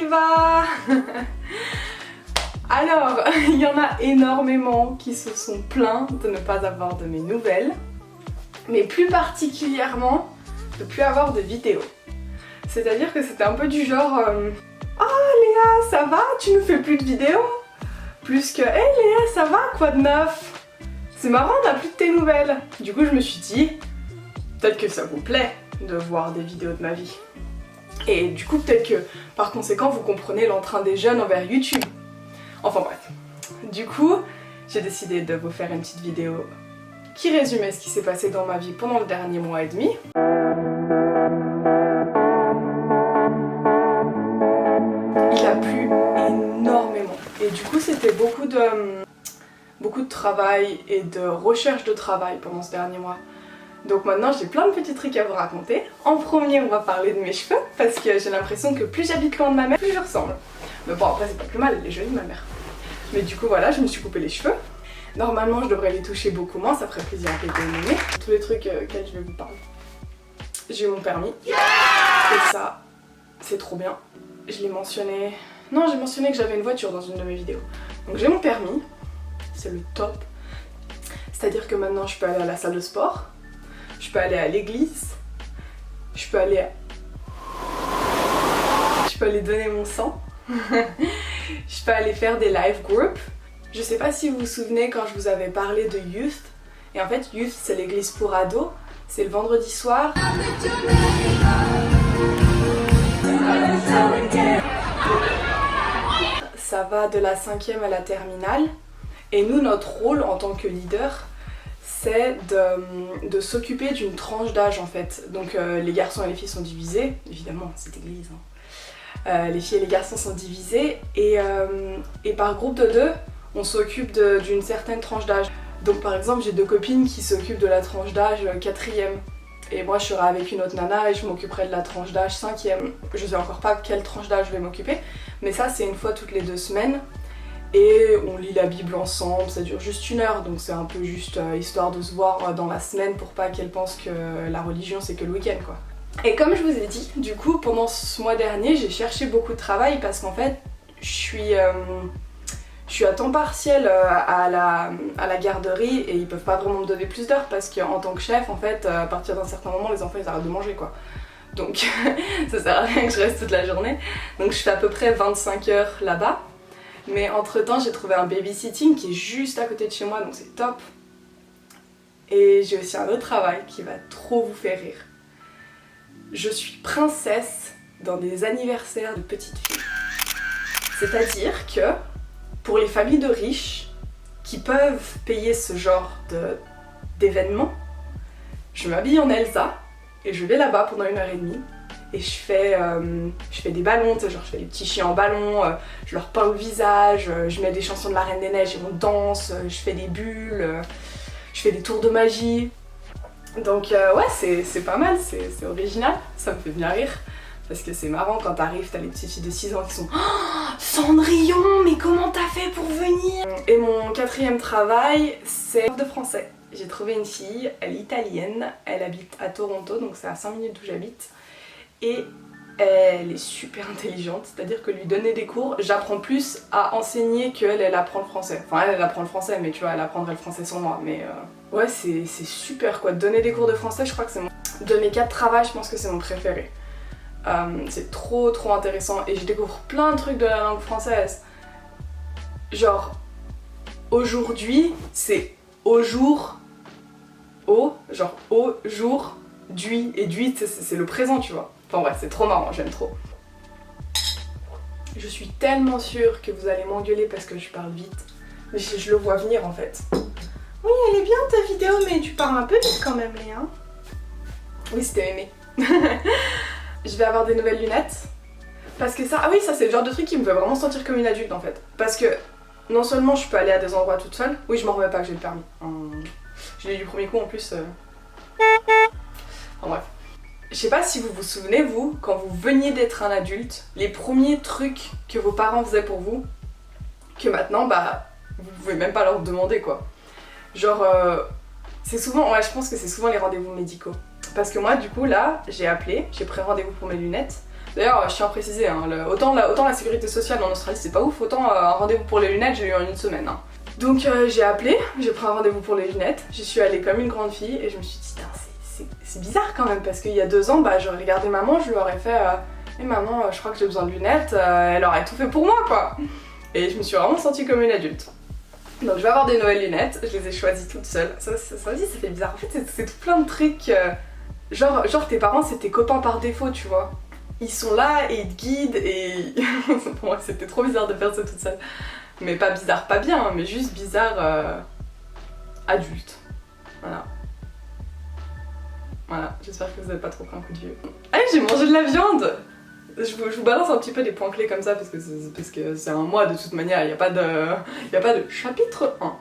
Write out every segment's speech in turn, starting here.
va? Alors, il y en a énormément qui se sont plaints de ne pas avoir de mes nouvelles, mais plus particulièrement de plus avoir de vidéos. C'est-à-dire que c'était un peu du genre oh Léa, ça va? Tu nous fais plus de vidéos? Plus que hey Léa, ça va? Quoi de neuf? C'est marrant, on n'a plus de tes nouvelles. Du coup, je me suis dit, peut-être que ça vous plaît de voir des vidéos de ma vie. Et du coup, peut-être que par conséquent, vous comprenez l'entrain des jeunes envers YouTube. Enfin bref. Du coup, j'ai décidé de vous faire une petite vidéo qui résumait ce qui s'est passé dans ma vie pendant le dernier mois et demi. Il a plu énormément. Et du coup, c'était beaucoup de travail et de recherche de travail pendant ce dernier mois. Donc maintenant j'ai plein de petits trucs à vous raconter. En premier on va parler de mes cheveux parce que j'ai l'impression que plus j'habite loin de ma mère, plus je ressemble. Mais bon après c'est pas plus mal, elle est jolie ma mère. Mais du coup voilà, je me suis coupé les cheveux. Normalement je devrais les toucher beaucoup moins, ça ferait plaisir à quelqu'un. Tous les trucs auxquels je vais vous parler. J'ai eu mon permis. Et ça, c'est trop bien. Je l'ai mentionné... Non, j'ai mentionné que j'avais une voiture dans une de mes vidéos. Donc j'ai mon permis, c'est le top. C'est-à-dire que maintenant je peux aller à la salle de sport. Je peux aller à l'église, je peux aller donner mon sang, je peux aller faire des live groups. Je sais pas si vous vous souvenez quand je vous avais parlé de Youth, et en fait Youth c'est l'église pour ados, c'est le vendredi soir. Ça va de la 5e à la terminale, et nous notre rôle en tant que leader, c'est de s'occuper d'une tranche d'âge en fait. Donc les garçons et les filles sont divisés, évidemment c'est église. Les filles et les garçons sont divisés et par groupe de 2, on s'occupe d'une certaine tranche d'âge. Donc par exemple j'ai 2 copines qui s'occupent de la tranche d'âge 4e. Et moi je serai avec une autre nana et je m'occuperai de la tranche d'âge 5e. Je sais encore pas quelle tranche d'âge je vais m'occuper, mais ça c'est une fois toutes les 2 semaines. Et on lit la Bible ensemble, ça dure juste 1 heure, donc c'est un peu juste histoire de se voir dans la semaine pour pas qu'elle pense que la religion c'est que le week-end quoi. Et comme je vous ai dit, du coup pendant ce mois dernier j'ai cherché beaucoup de travail parce qu'en fait je suis à temps partiel à la garderie et ils peuvent pas vraiment me donner plus d'heures parce qu'en tant que chef en fait à partir d'un certain moment les enfants ils arrêtent de manger quoi. Donc ça sert à rien que je reste toute la journée. Donc je fais à peu près 25 heures là-bas. Mais entre temps j'ai trouvé un babysitting qui est juste à côté de chez moi donc c'est top. Et j'ai aussi un autre travail qui va trop vous faire rire. Je suis princesse dans des anniversaires de petites filles. C'est-à-dire que pour les familles de riches qui peuvent payer ce genre d'événement, je m'habille en Elsa et je vais là-bas pendant 1h30. Et je fais des ballons, genre je fais des petits chiens en ballon, je leur peins le visage, je mets des chansons de la Reine des Neiges et on danse, je fais des bulles, je fais des tours de magie. Donc ouais c'est pas mal, c'est original, ça me fait bien rire. Parce que c'est marrant quand t'arrives, t'as les petites filles de 6 ans qui sont oh, Cendrillon, mais comment t'as fait pour venir? Et mon 4e travail, c'est prof de français. J'ai trouvé une fille, elle est italienne, elle habite à Toronto, donc c'est à 5 minutes d'où j'habite. Et elle est super intelligente, c'est-à-dire que lui donner des cours, j'apprends plus à enseigner qu'elle, elle apprend le français. Enfin elle apprend le français, mais tu vois, elle apprendrait le français sans moi. Mais ouais, c'est super quoi, donner des cours de français, je crois que c'est de mes 4 travails, je pense que c'est mon préféré. C'est trop intéressant et je découvre plein de trucs de la langue française. Genre, aujourd'hui, c'est au jour, genre au jour, d'hui, et d'hui c'est le présent tu vois. Enfin bref, c'est trop marrant, j'aime trop. Je suis tellement sûre que vous allez m'engueuler parce que je parle vite. Mais je le vois venir en fait. Oui, elle est bien ta vidéo, mais tu parles un peu vite quand même, Léa. Oui, c'était aimé. Je vais avoir des nouvelles lunettes. Parce que ça, ah oui, ça c'est le genre de truc qui me fait vraiment sentir comme une adulte en fait. Parce que non seulement je peux aller à des endroits toute seule. Oui, je m'en remets pas que j'ai le permis. Je l'ai eu du premier coup en plus. Enfin bref. Je sais pas si vous vous souvenez, vous, quand vous veniez d'être un adulte, les premiers trucs que vos parents faisaient pour vous, que maintenant, bah, vous pouvez même pas leur demander quoi. Genre, c'est souvent, ouais, je pense que c'est souvent les rendez-vous médicaux. Parce que moi, du coup, là, j'ai appelé, j'ai pris rendez-vous pour mes lunettes. D'ailleurs, je tiens à préciser, hein, autant la sécurité sociale en Australie c'est pas ouf, autant un rendez-vous pour les lunettes j'ai eu en une semaine. Hein. Donc j'ai appelé, j'ai pris un rendez-vous pour les lunettes, j'y suis allée comme une grande fille et je me suis dit c'est bizarre quand même parce qu'il y a 2 ans, j'aurais regardé maman, je lui aurais fait hey, maman, je crois que j'ai besoin de lunettes, elle aurait tout fait pour moi quoi. Et je me suis vraiment sentie comme une adulte. Donc je vais avoir des nouvelles lunettes, je les ai choisies toutes seules. Ça aussi ça fait bizarre. En fait c'est tout plein de trucs. Genre tes parents c'est tes copains par défaut, tu vois. Ils sont là et ils te guident et pour moi c'était trop bizarre de faire ça toute seule. Mais pas bizarre, pas bien, hein, mais juste bizarre adulte. Voilà. Voilà, j'espère que vous n'avez pas trop pris un coup de vieux. Allez, j'ai mangé de la viande. Je vous balance un petit peu des points clés comme ça parce que c'est un mois de toute manière, il n'y a pas de chapitre 1.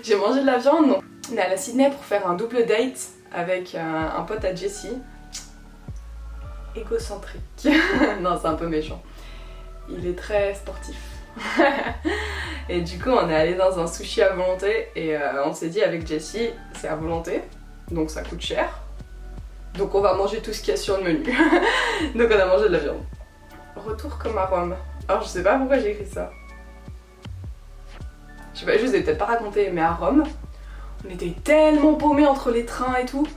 J'ai mangé de la viande, donc on est allé à Sydney pour faire un double date avec un pote à Jessie. Égocentrique. Non, c'est un peu méchant. Il est très sportif. Et du coup, on est allé dans un sushi à volonté et on s'est dit avec Jessie, c'est à volonté, donc ça coûte cher. Donc on va manger tout ce qu'il y a sur le menu. Donc on a mangé de la viande. Retour comme à Rome. Alors je sais pas pourquoi j'ai écrit ça. Je sais pas, je vous ai peut-être pas raconté, mais à Rome, on était tellement paumés entre les trains et tout.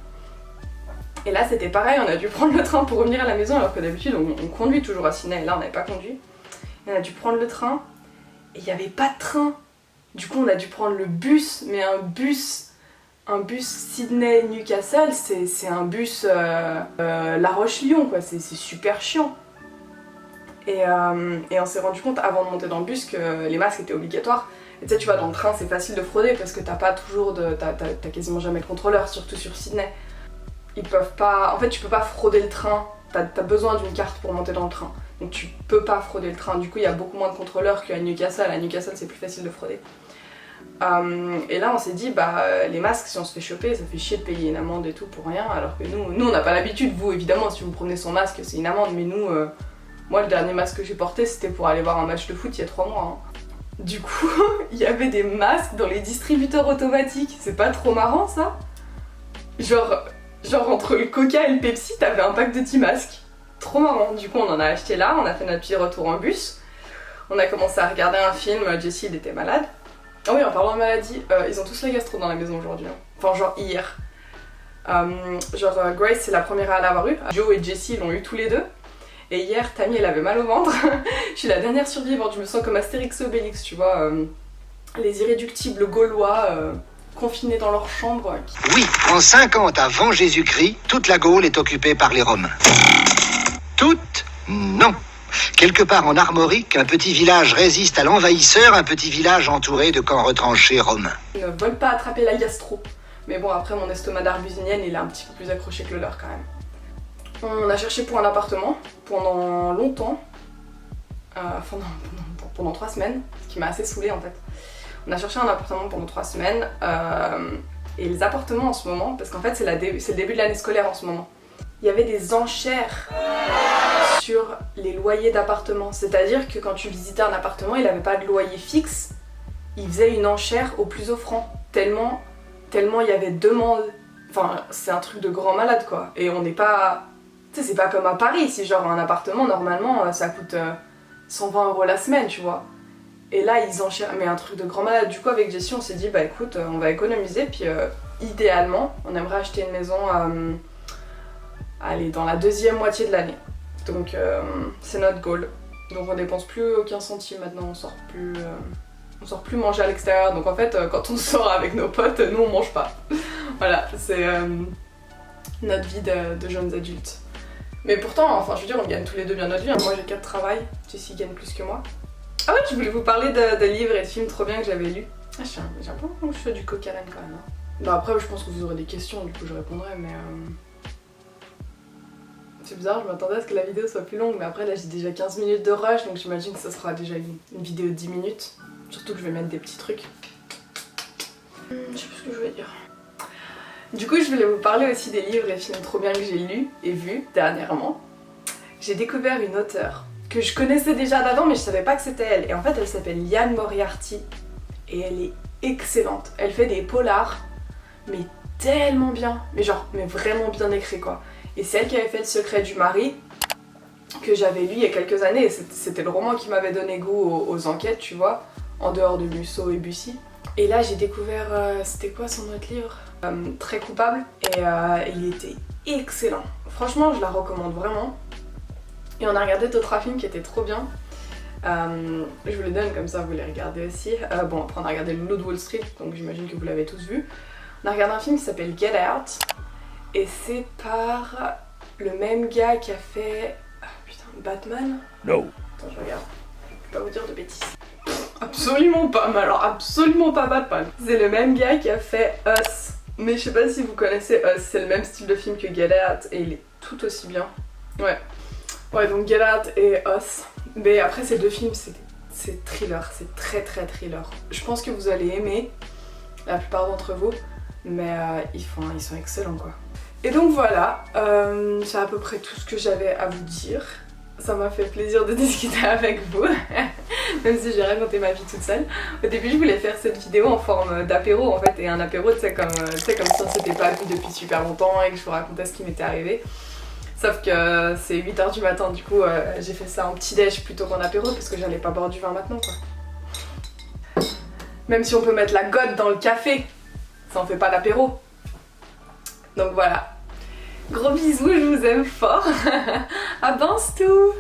Et là c'était pareil, on a dû prendre le train pour revenir à la maison alors que d'habitude on conduit toujours à Sydney et là on n'avait pas conduit. Et on a dû prendre le train et il n'y avait pas de train. Du coup on a dû prendre le bus, mais un bus Sydney-Newcastle, c'est un bus La Roche-Lyon quoi, c'est super chiant. Et on s'est rendu compte avant de monter dans le bus que les masques étaient obligatoires. Et tu sais, tu vois, dans le train c'est facile de frauder parce que t'as pas toujours t'as quasiment jamais de contrôleur, surtout sur Sydney. Ils peuvent pas. En fait, tu peux pas frauder le train, t'as besoin d'une carte pour monter dans le train. Donc tu peux pas frauder le train. Du coup, il y a beaucoup moins de contrôleurs qu'à Newcastle. À Newcastle, c'est plus facile de frauder. Et là on s'est dit les masques si on se fait choper ça fait chier de payer une amende et tout pour rien alors que nous on n'a pas l'habitude, vous évidemment si vous prenez son masque c'est une amende mais nous moi le dernier masque que j'ai porté c'était pour aller voir un match de foot il y a 3 mois hein. Du coup il y avait des masques dans les distributeurs automatiques, c'est pas trop marrant ça? Genre entre le Coca et le Pepsi t'avais un pack de 10 masques, trop marrant. Du coup on en a acheté là, on a fait notre petit retour en bus, on a commencé à regarder un film, Jessie il était malade. Ah oui, en parlant de maladie, ils ont tous la gastro dans la maison aujourd'hui. Hein. Enfin, genre hier. Grace, c'est la première à l'avoir eu. Joe et Jessie l'ont eu tous les deux. Et hier, Tammy, elle avait mal au ventre. Je suis la dernière survivante, je me sens comme Astérix et Obélix, tu vois. Les irréductibles gaulois confinés dans leur chambre. Oui, en 50 avant Jésus-Christ, toute la Gaule est occupée par les Romains. Toute? Non. Quelque part en Armorique, un petit village résiste à l'envahisseur, un petit village entouré de camps retranchés romains. Ils ne veulent pas attraper la gastro. Mais bon, après, mon estomac d'arbusinienne, il est un petit peu plus accroché que le leur quand même. On a cherché pour un appartement pendant longtemps. Pendant 3 semaines, ce qui m'a assez saoulée en fait. On a cherché un appartement pendant 3 semaines. Et les appartements en ce moment, parce qu'en fait c'est le début de l'année scolaire en ce moment, il y avait des enchères sur les loyers d'appartements. C'est-à-dire que quand tu visitais un appartement, il n'avait pas de loyer fixe, il faisait une enchère au plus offrant. Tellement il y avait de demande. Enfin, c'est un truc de grand malade quoi. Et on n'est pas... Tu sais, c'est pas comme à Paris, si genre un appartement, normalement, ça coûte 120 € la semaine, tu vois. Et là, ils enchèrent, mais un truc de grand malade. Du coup, avec Jessie, on s'est dit, écoute, on va économiser, puis idéalement, on aimerait acheter une maison dans la 2e moitié de l'année. Donc c'est notre goal. Donc on dépense plus aucun centime maintenant, on sort plus manger à l'extérieur. Donc en fait quand on sort avec nos potes, nous on mange pas. Voilà, c'est notre vie de jeunes adultes. Mais pourtant, enfin je veux dire, on gagne tous les deux bien notre vie. Moi j'ai 4 travails, Jessie gagne plus que moi. Ah ouais, je voulais vous parler de livres et de films trop bien que j'avais lus. J'ai un peu l'impression que je fais du coq à l'âne quand même. Hein. Bon, après je pense que vous aurez des questions, du coup je répondrai, mais... C'est bizarre, je m'attendais à ce que la vidéo soit plus longue, mais après là j'ai déjà 15 minutes de rush, donc j'imagine que ça sera déjà une vidéo de 10 minutes. Surtout que je vais mettre des petits trucs. Je sais plus ce que je voulais dire. Du coup, je voulais vous parler aussi des livres et films trop bien que j'ai lus et vus dernièrement. J'ai découvert une auteure que je connaissais déjà d'avant, mais je savais pas que c'était elle. Et en fait, elle s'appelle Liane Moriarty et elle est excellente. Elle fait des polars, mais tellement bien, mais vraiment bien écrit quoi. Et c'est elle qui avait fait Le secret du mari. que j'avais lu il y a quelques années. C'était le roman qui m'avait donné goût aux enquêtes, tu vois, en dehors de Musso et Bussy. Et là j'ai découvert, c'était quoi son autre livre, Très coupable, et il était excellent. Franchement je la recommande vraiment. Et on a regardé d'autres films qui étaient trop bien. Je vous les donne comme ça vous les regardez aussi. Bon après on a regardé Le Loup de Wall Street, donc j'imagine que vous l'avez tous vu. On a regardé un film qui s'appelle Get Out, et c'est par le même gars qui a fait... Ah putain, Batman? No. Attends je regarde, je vais pas vous dire de bêtises. Absolument pas, mais alors absolument pas Batman. C'est le même gars qui a fait Us, mais je sais pas si vous connaissez Us, c'est le même style de film que Get Out et il est tout aussi bien. Ouais donc Get Out et Us. Mais après ces deux films c'est thriller, c'est très thriller. Je pense que vous allez aimer, la plupart d'entre vous, mais ils sont excellents quoi. Et donc voilà, c'est à peu près tout ce que j'avais à vous dire. Ça m'a fait plaisir de discuter avec vous, même si j'ai raconté ma vie toute seule. Au début je voulais faire cette vidéo en forme d'apéro en fait, et un apéro tu sais comme si on s'était pas vu depuis super longtemps et que je vous racontais ce qui m'était arrivé. Sauf que c'est 8h du matin, du coup j'ai fait ça en petit déj plutôt qu'en apéro parce que j'allais pas boire du vin maintenant quoi. Même si on peut mettre la gotte dans le café, ça en fait pas l'apéro. Donc voilà. Gros bisous, je vous aime fort. À bientôt.